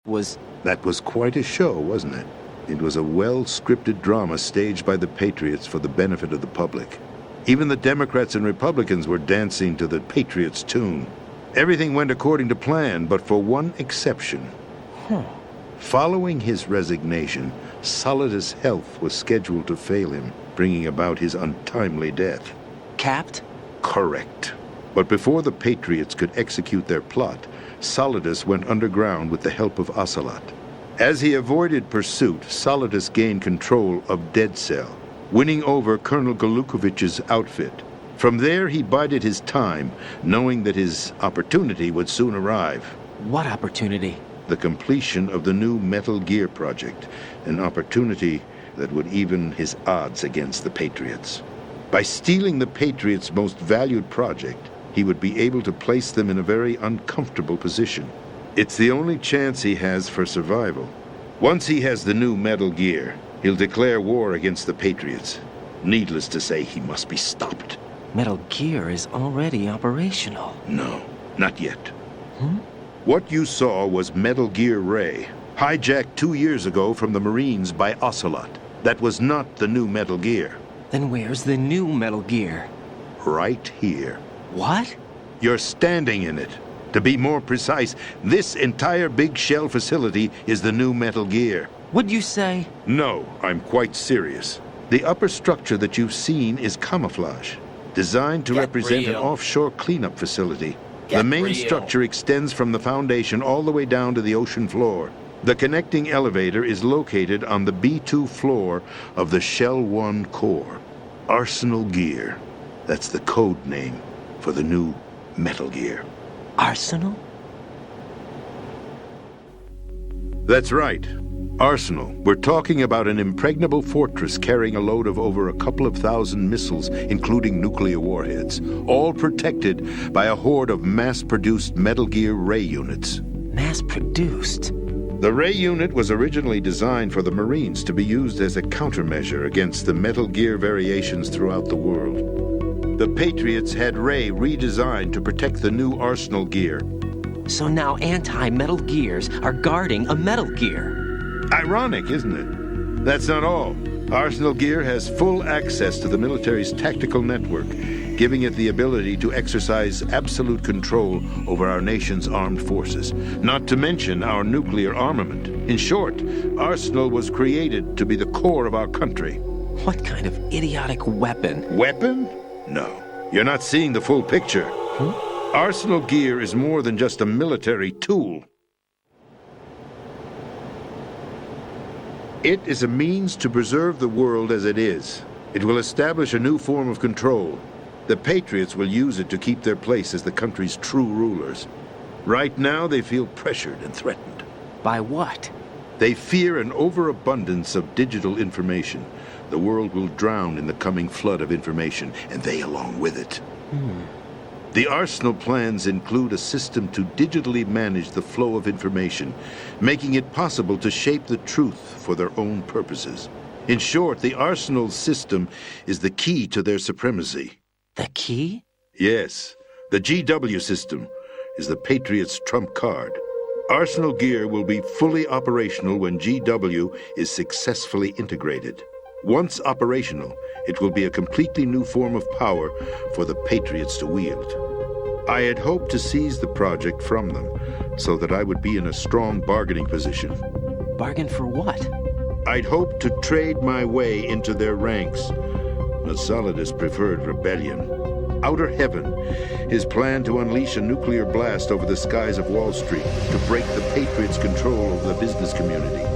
was... That was quite a show, wasn't it? It was a well-scripted drama staged by the Patriots for the benefit of the public. Even the Democrats and Republicans were dancing to the Patriots' tune. Everything went according to plan, but for one exception. Following his resignation, Solidus' health was scheduled to fail him, bringing about his untimely death. Capped? Correct. But before the Patriots could execute their plot, Solidus went underground with the help of Ocelot. As he avoided pursuit, Solidus gained control of Dead Cell, winning over Colonel Golukovich's outfit. From there, he bided his time, knowing that his opportunity would soon arrive. What opportunity? The completion of the new Metal Gear project, an opportunity that would even his odds against the Patriots. By stealing the Patriots' most valued project, he would be able to place them in a very uncomfortable position. It's the only chance he has for survival. Once he has the new Metal Gear, he'll declare war against the Patriots. Needless to say, he must be stopped. Metal Gear is already operational. No, not yet. What you saw was Metal Gear Ray, hijacked 2 years ago from the Marines by Ocelot. That was not the new Metal Gear. Then where's the new Metal Gear? Right here. What? You're standing in it. To be more precise, this entire big shell facility is the new Metal Gear. What'd you say? No, I'm quite serious. The upper structure that you've seen is camouflage, designed to represent an offshore cleanup facility. The main structure extends from the foundation all the way down to the ocean floor. The connecting elevator is located on the B2 floor of the Shell 1 core. Arsenal Gear. That's the code name for the new Metal Gear. Arsenal? That's right. Arsenal. We're talking about an impregnable fortress carrying a load of over a couple of thousand missiles, including nuclear warheads, all protected by a horde of mass-produced Metal Gear Ray units. Mass-produced? The Ray unit was originally designed for the Marines to be used as a countermeasure against the Metal Gear variations throughout the world. The Patriots had Ray redesigned to protect the new Arsenal Gear. So now anti-Metal Gears are guarding a Metal Gear. Ironic, isn't it? That's not all. Arsenal Gear has full access to the military's tactical network, giving it the ability to exercise absolute control over our nation's armed forces, not to mention our nuclear armament. In short, Arsenal was created to be the core of our country. What kind of idiotic weapon? Weapon? No. You're not seeing the full picture. Arsenal Gear is more than just a military tool. It is a means to preserve the world as it is. It will establish a new form of control. The Patriots will use it to keep their place as the country's true rulers. Right now, they feel pressured and threatened. By what? They fear an overabundance of digital information. The world will drown in the coming flood of information, and they along with it. The Arsenal plans include a system to digitally manage the flow of information, making it possible to shape the truth for their own purposes. In short, the Arsenal system is the key to their supremacy. The key? Yes, the GW system is the Patriots' trump card. Arsenal Gear will be fully operational when GW is successfully integrated. Once operational, it will be a completely new form of power for the Patriots to wield. I had hoped to seize the project from them, so that I would be in a strong bargaining position. Bargain for what? I'd hoped to trade my way into their ranks, but Solidus preferred rebellion. Outer Heaven, his plan to unleash a nuclear blast over the skies of Wall Street to break the Patriots' control over the business community,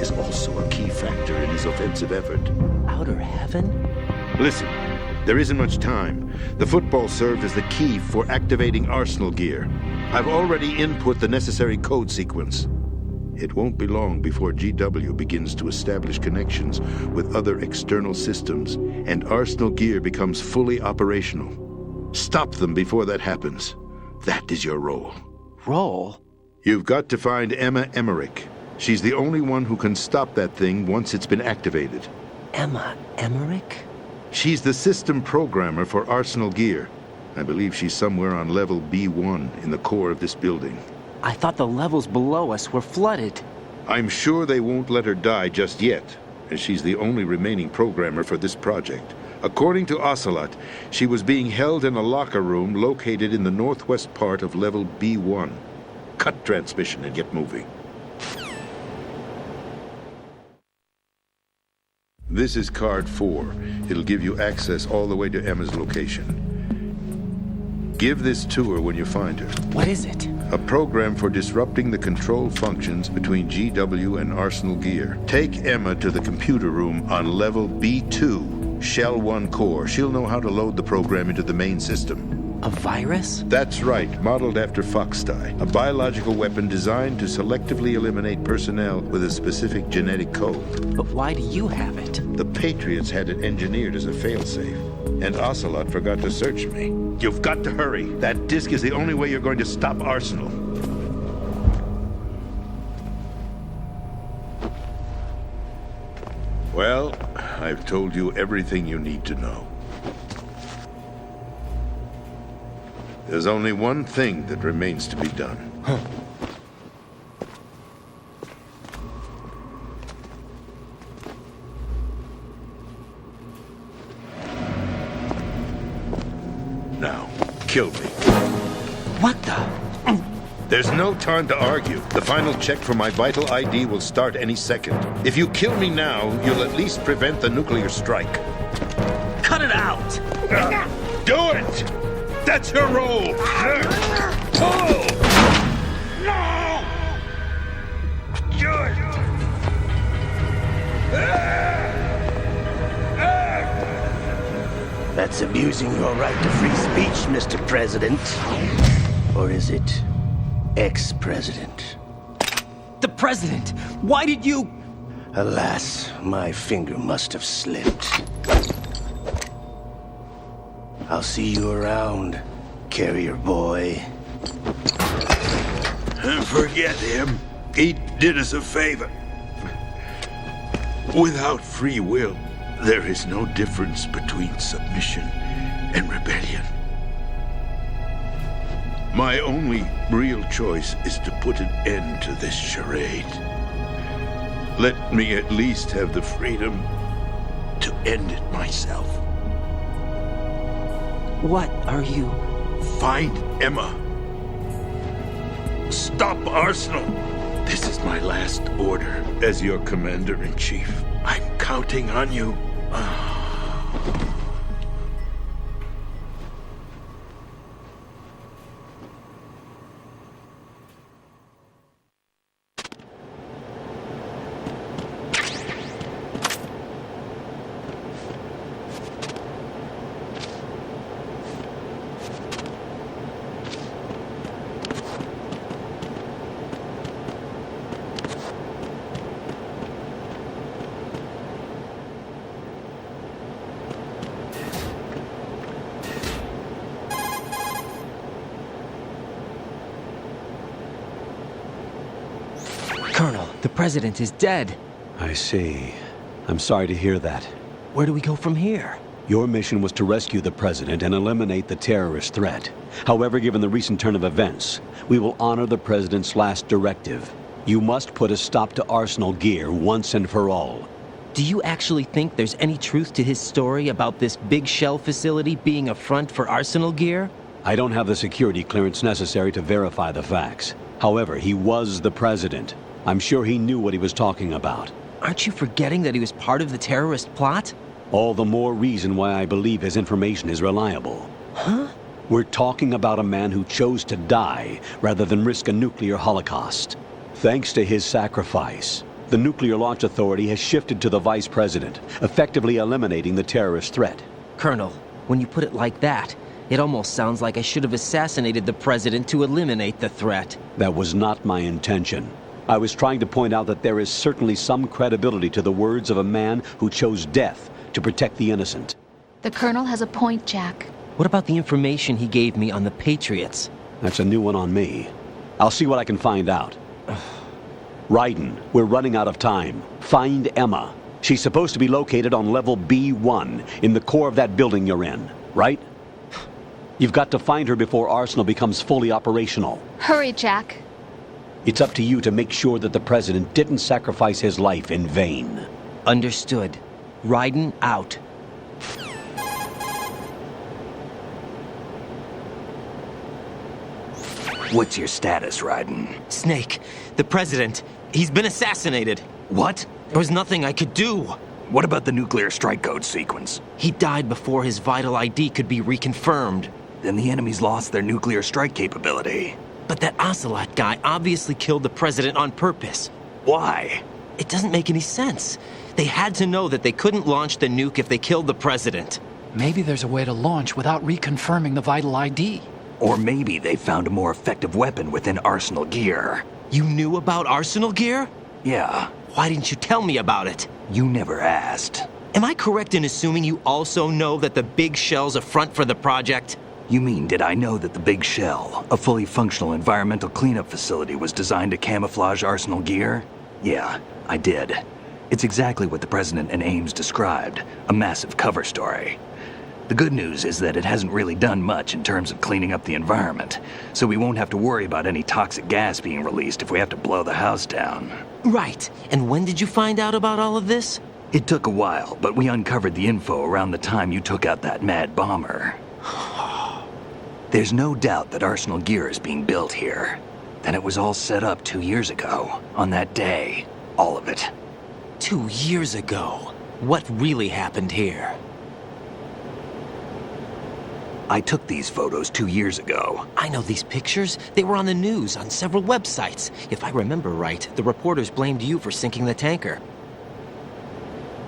is also a key factor in his offensive effort. Outer Heaven? Listen, there isn't much time. The football served as the key for activating Arsenal Gear. I've already input the necessary code sequence. It won't be long before GW begins to establish connections with other external systems, and Arsenal Gear becomes fully operational. Stop them before that happens. That is your role. Role? You've got to find Emma Emmerich. She's the only one who can stop that thing once it's been activated. Emma Emmerich? She's the system programmer for Arsenal Gear. I believe she's somewhere on level B1 in the core of this building. I thought the levels below us were flooded. I'm sure they won't let her die just yet, as she's the only remaining programmer for this project. According to Ocelot, she was being held in a locker room located in the northwest part of level B1. Cut transmission and get moving. This is card 4. It'll give you access all the way to Emma's location. Give this to her when you find her. What is it? A program for disrupting the control functions between GW and Arsenal Gear. Take Emma to the computer room on level B2, Shell 1 core. She'll know how to load the program into the main system. A virus? That's right, modeled after Foxdie, a biological weapon designed to selectively eliminate personnel with a specific genetic code. But why do you have it? The Patriots had it engineered as a failsafe, and Ocelot forgot to search me. You've got to hurry. That disk is the only way you're going to stop Arsenal. Well, I've told you everything you need to know. There's only one thing that remains to be done. Now, kill me. What the? There's no time to argue. The final check for my vital ID will start any second. If you kill me now, you'll at least prevent the nuclear strike. Cut it out! Do it! That's your role! Pull! No! Do it! That's abusing your right to free speech, Mr. President. Or is it ex-president? The president! Why did you... Alas, my finger must have slipped. I'll see you around, carrier boy. Forget him. He did us a favor. Without free will, there is no difference between submission and rebellion. My only real choice is to put an end to this charade. Let me at least have the freedom to end it myself. What are you... Find Emma. Stop Arsenal. This is my last order as your commander-in-chief. I'm counting on you. Colonel, the president is dead. I see. I'm sorry to hear that. Where do we go from here? Your mission was to rescue the president and eliminate the terrorist threat. However, given the recent turn of events, we will honor the president's last directive. You must put a stop to Arsenal Gear once and for all. Do you actually think there's any truth to his story about this big shell facility being a front for Arsenal Gear? I don't have the security clearance necessary to verify the facts. However, he was the president. I'm sure he knew what he was talking about. Aren't you forgetting that he was part of the terrorist plot? All the more reason why I believe his information is reliable. Huh? We're talking about a man who chose to die rather than risk a nuclear holocaust. Thanks to his sacrifice, the Nuclear Launch Authority has shifted to the vice president, effectively eliminating the terrorist threat. Colonel, when you put it like that, it almost sounds like I should have assassinated the president to eliminate the threat. That was not my intention. I was trying to point out that there is certainly some credibility to the words of a man who chose death to protect the innocent. The Colonel has a point, Jack. What about the information he gave me on the Patriots? That's a new one on me. I'll see what I can find out. Raiden, we're running out of time. Find Emma. She's supposed to be located on level B1 in the core of that building you're in, right? You've got to find her before Arsenal becomes fully operational. Hurry, Jack. It's up to you to make sure that the president didn't sacrifice his life in vain. Understood. Raiden out. What's your status, Raiden? Snake, the president, he's been assassinated. What? There was nothing I could do. What about the nuclear strike code sequence? He died before his vital ID could be reconfirmed. Then the enemy's lost their nuclear strike capability. But that Ocelot guy obviously killed the president on purpose. Why? It doesn't make any sense. They had to know that they couldn't launch the nuke if they killed the president. Maybe there's a way to launch without reconfirming the vital ID. Or maybe they found a more effective weapon within Arsenal Gear. You knew about Arsenal Gear? Yeah, Why didn't you tell me about it? you never asked. Am I correct in assuming you also know that the big shell's a front for the project? You mean, did I know that the Big Shell, a fully functional environmental cleanup facility, was designed to camouflage Arsenal Gear? Yeah, I did. It's exactly what the President and Ames described, a massive cover story. The good news is that it hasn't really done much in terms of cleaning up the environment, so we won't have to worry about any toxic gas being released if we have to blow the house down. Right. And when did you find out about all of this? It took a while, but we uncovered the info around the time you took out that mad bomber. There's no doubt that Arsenal Gear is being built here. Then it was all set up 2 years ago, on that day. All of it. 2 years ago. What really happened here? I took these photos 2 years ago. I know these pictures. They were on the news, on several websites. If I remember right, the reporters blamed you for sinking the tanker.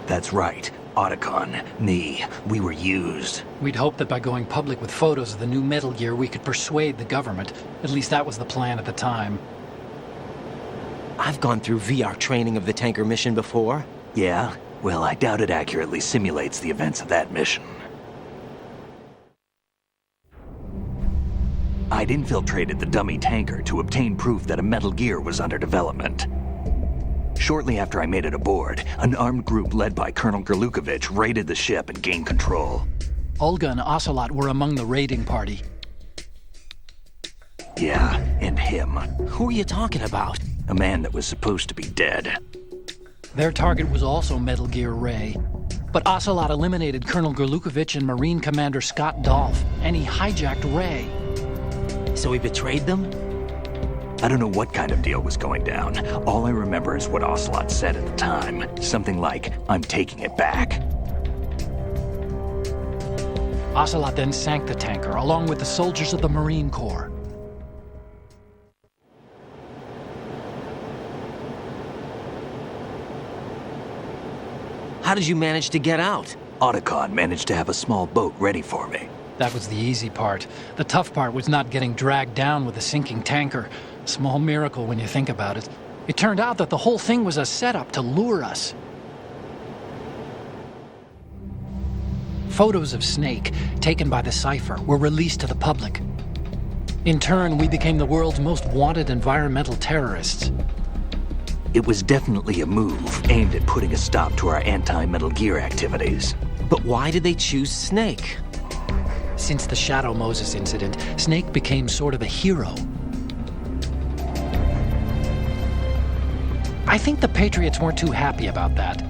That's right. Otacon, me, we were used. We'd hoped that by going public with photos of the new Metal Gear, we could persuade the government. At least that was the plan at the time. I've gone through VR training of the tanker mission before. Yeah? Well, I doubt it accurately simulates the events of that mission. I'd infiltrated the dummy tanker to obtain proof that a Metal Gear was under development. Shortly after I made it aboard, an armed group led by Colonel Gerlukovich raided the ship and gained control. Olga and Ocelot were among the raiding party. Yeah, and him. Who are you talking about? A man that was supposed to be dead. Their target was also Metal Gear Ray. But Ocelot eliminated Colonel Gerlukovich and Marine Commander Scott Dolph, and he hijacked Ray. So he betrayed them? I don't know what kind of deal was going down. All I remember is what Ocelot said at the time. Something like, "I'm taking it back." Ocelot then sank the tanker, along with the soldiers of the Marine Corps. How did you manage to get out? Otacon managed to have a small boat ready for me. That was the easy part. The tough part was not getting dragged down with a sinking tanker. Small miracle when you think about it. It turned out that the whole thing was a setup to lure us. Photos of Snake, taken by the Cypher, were released to the public. In turn, we became the world's most wanted environmental terrorists. It was definitely a move aimed at putting a stop to our anti-Metal Gear activities. But why did they choose Snake? Since the Shadow Moses incident, Snake became sort of a hero. I think the Patriots weren't too happy about that.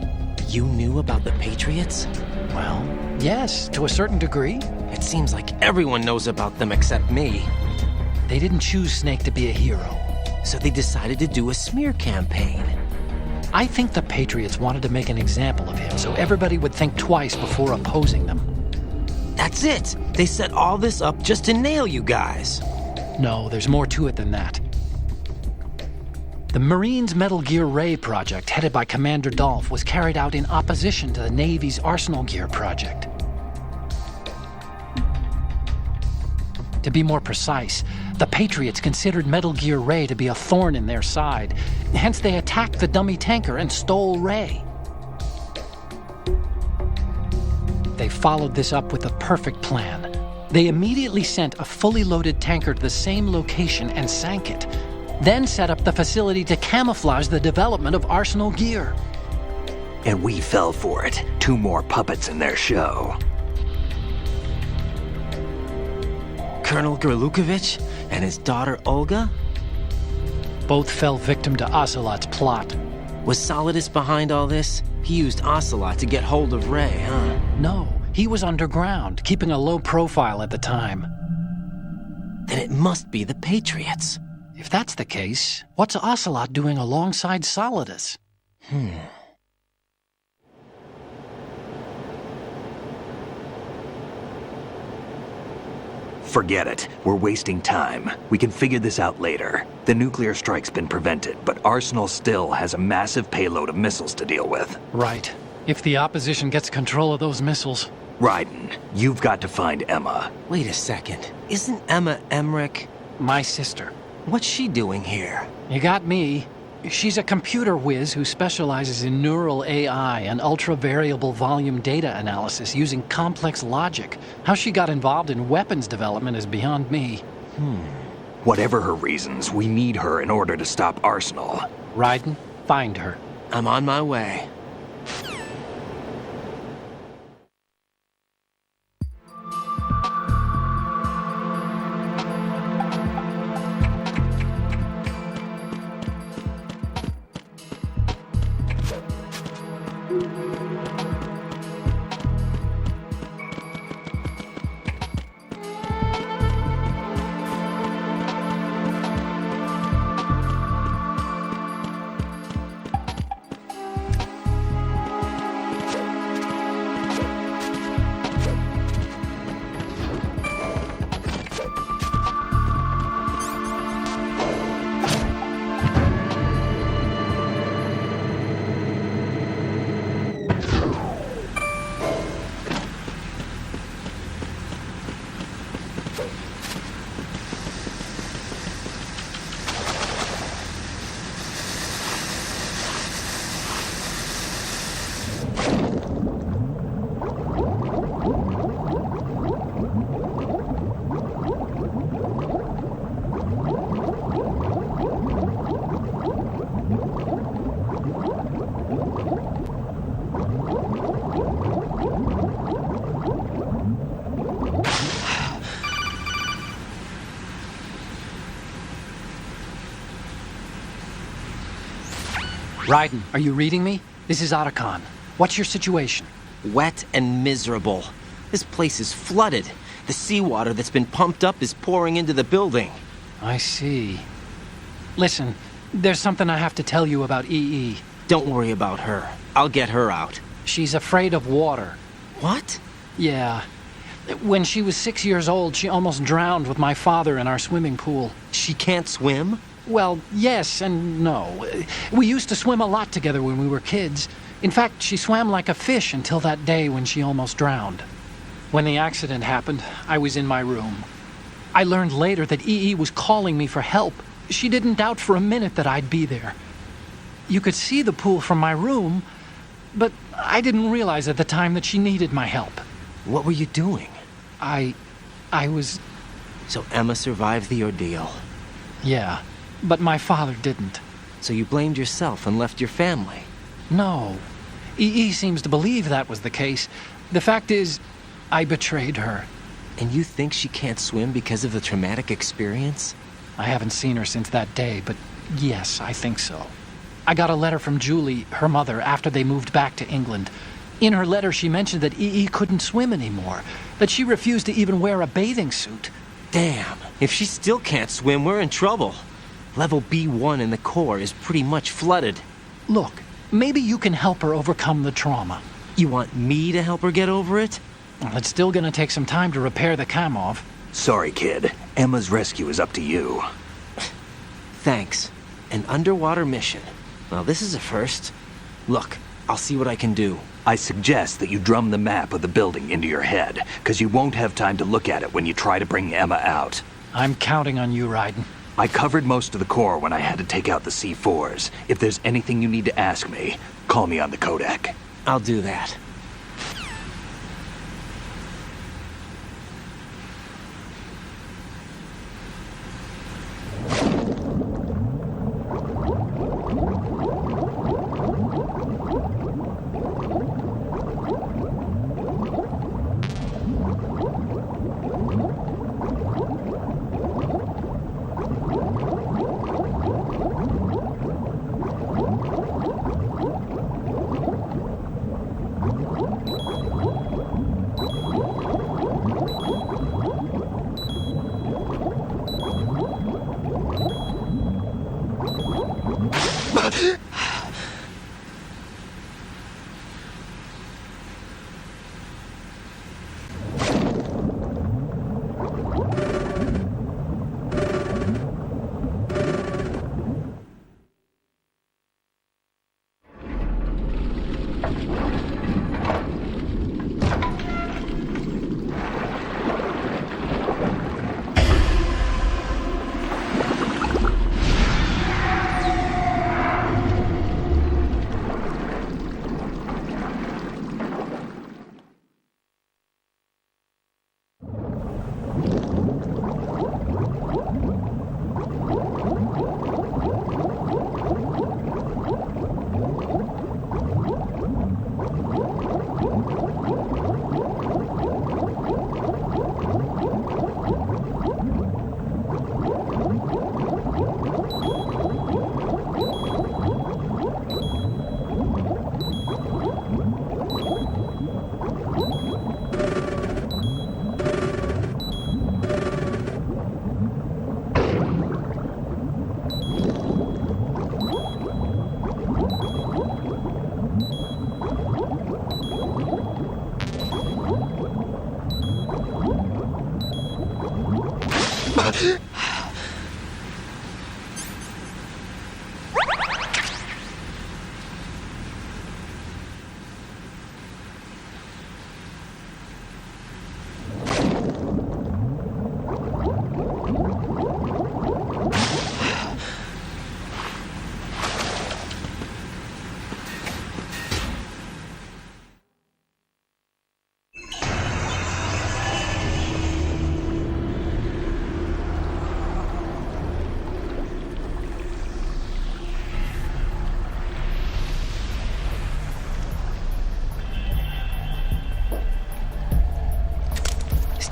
You knew about the Patriots? Well, yes, to a certain degree. It seems like everyone knows about them except me. They didn't choose Snake to be a hero. So they decided to do a smear campaign. I think the Patriots wanted to make an example of him so everybody would think twice before opposing them. That's it! They set all this up just to nail you guys. No, there's more to it than that. The Marines' Metal Gear Ray project, headed by Commander Dolph, was carried out in opposition to the Navy's Arsenal Gear project. To be more precise, the Patriots considered Metal Gear Ray to be a thorn in their side. Hence, they attacked the dummy tanker and stole Ray. They followed this up with a perfect plan. They immediately sent a fully loaded tanker to the same location and sank it, then set up the facility to camouflage the development of Arsenal Gear. And we fell for it. 2 more puppets in their show. Colonel Gerlukovich and his daughter Olga? both fell victim to Ocelot's plot. Was Solidus behind all this? He used Ocelot to get hold of Ray, huh? No, he was underground, keeping a low profile at the time. Then it must be the Patriots. If that's the case, what's Ocelot doing alongside Solidus? Forget it. We're wasting time. We can figure this out later. The nuclear strike's been prevented, but Arsenal still has a massive payload of missiles to deal with. Right. If the opposition gets control of those missiles. Raiden, you've got to find Emma. Wait a second. Isn't Emma Emmerich? My sister. What's she doing here? You got me. She's a computer whiz who specializes in neural AI and ultra-variable volume data analysis using complex logic. How she got involved in weapons development is beyond me. Whatever her reasons, we need her in order to stop Arsenal. Raiden, find her. I'm on my way. Raiden, are you reading me? This is Otacon. What's your situation? Wet and miserable. This place is flooded. The seawater that's been pumped up is pouring into the building. I see. Listen, there's something I have to tell you about EE. Don't worry about her. I'll get her out. She's afraid of water. What? Yeah. When she was 6 years old, she almost drowned with my father in our swimming pool. She can't swim? Well, yes and no. We used to swim a lot together when we were kids. In fact, she swam like a fish until that day when she almost drowned. When the accident happened, I was in my room. I learned later that EE was calling me for help. She didn't doubt for a minute that I'd be there. You could see the pool from my room, but I didn't realize at the time that she needed my help. What were you doing? I was... So Emma survived the ordeal. Yeah, but my father didn't. So you blamed yourself and left your family? No. EE seems to believe that was the case. The fact is, I betrayed her. And you think she can't swim because of the traumatic experience? I haven't seen her since that day, but yes, I think so. I got a letter from Julie, her mother, after they moved back to England. In her letter, she mentioned that EE couldn't swim anymore, that she refused to even wear a bathing suit. Damn, if she still can't swim, we're in trouble. Level B1 in the core is pretty much flooded. Look, maybe you can help her overcome the trauma. You want me to help her get over it? Well, it's still gonna take some time to repair the Kamov. Sorry, kid. Emma's rescue is up to you. Thanks. An underwater mission. Well, this is a first. Look, I'll see what I can do. I suggest that you drum the map of the building into your head, because you won't have time to look at it when you try to bring Emma out. I'm counting on you, Raiden. I covered most of the core when I had to take out the C4s. If there's anything you need to ask me, call me on the codec. I'll do that.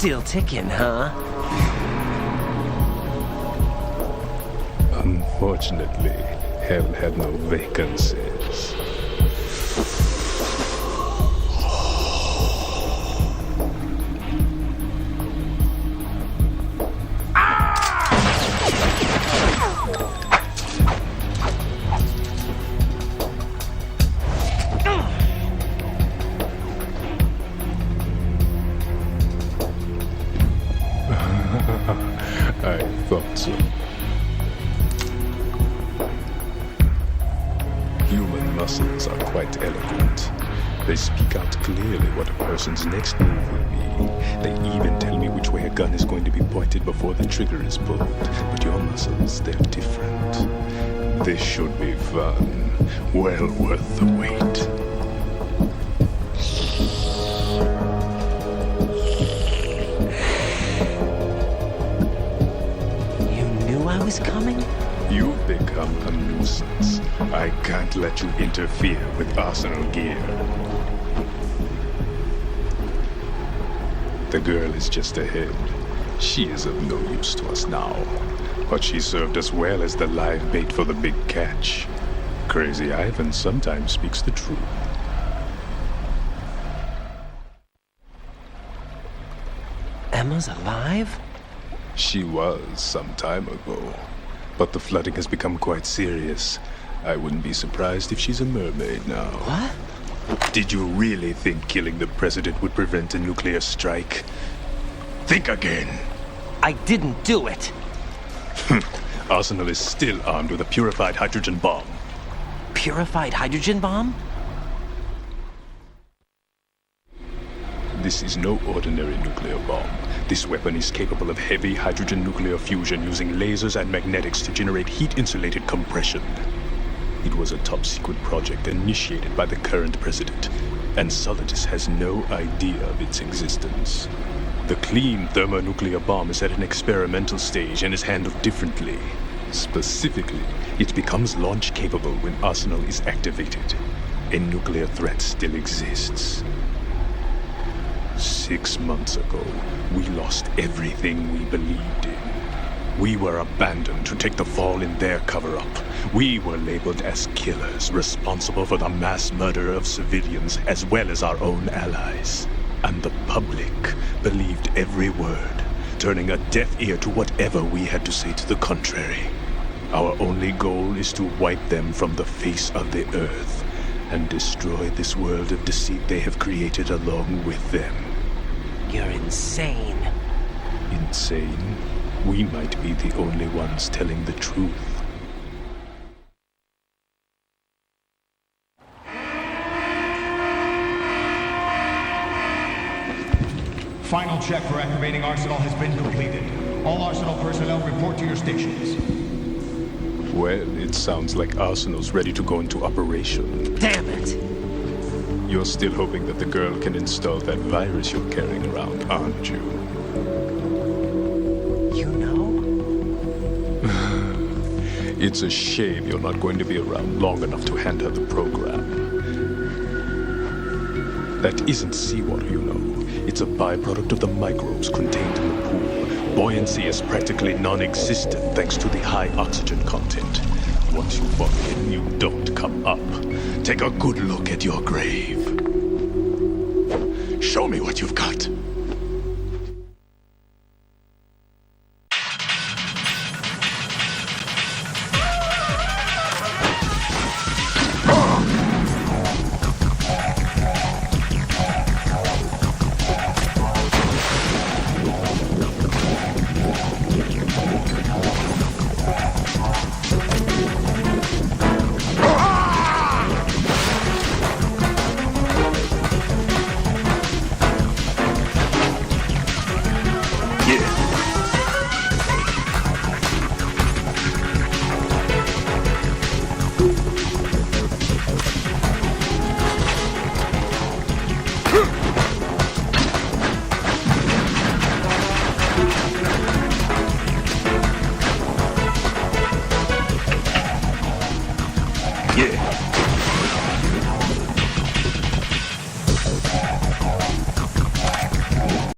Still ticking, huh? Unfortunately, hell had no vacancies. I thought so. Human muscles are quite eloquent. They speak out clearly what a person's next move will be. They even tell me which way a gun is going to be pointed before the trigger is pulled. But your muscles, they're different. This should be fun. Well worth the wait. I was coming? You've become a nuisance. I can't let you interfere with Arsenal gear. The girl is just ahead. She is of no use to us now. But she served us well as the live bait for the big catch. Crazy Ivan sometimes speaks the truth. Emma's alive? She was some time ago, but the flooding has become quite serious. I wouldn't be surprised if she's a mermaid now. What? Did you really think killing the president would prevent a nuclear strike? Think again. I didn't do it. Arsenal is still armed with a purified hydrogen bomb. Purified hydrogen bomb? This is no ordinary nuclear bomb. This weapon is capable of heavy hydrogen nuclear fusion using lasers and magnetics to generate heat-insulated compression. It was a top-secret project initiated by the current president, and Solidus has no idea of its existence. The clean thermonuclear bomb is at an experimental stage and is handled differently. Specifically, it becomes launch-capable when Arsenal is activated. A nuclear threat still exists. 6 months ago, we lost everything we believed in. We were abandoned to take the fall in their cover-up. We were labeled as killers, responsible for the mass murder of civilians as well as our own allies. And the public believed every word, turning a deaf ear to whatever we had to say to the contrary. Our only goal is to wipe them from the face of the earth and destroy this world of deceit they have created along with them. You're insane. Insane? We might be the only ones telling the truth. Final check for activating Arsenal has been completed. All Arsenal personnel report to your stations. Well, it sounds like Arsenal's ready to go into operation. Damn it! You're still hoping that the girl can install that virus you're carrying around, aren't you? You know? It's a shame you're not going to be around long enough to hand her the program. That isn't seawater, you know. It's a byproduct of the microbes contained in the pool. Buoyancy is practically non-existent thanks to the high oxygen content. Once you fall in, you don't come up. Take a good look at your grave. Show me what you've got.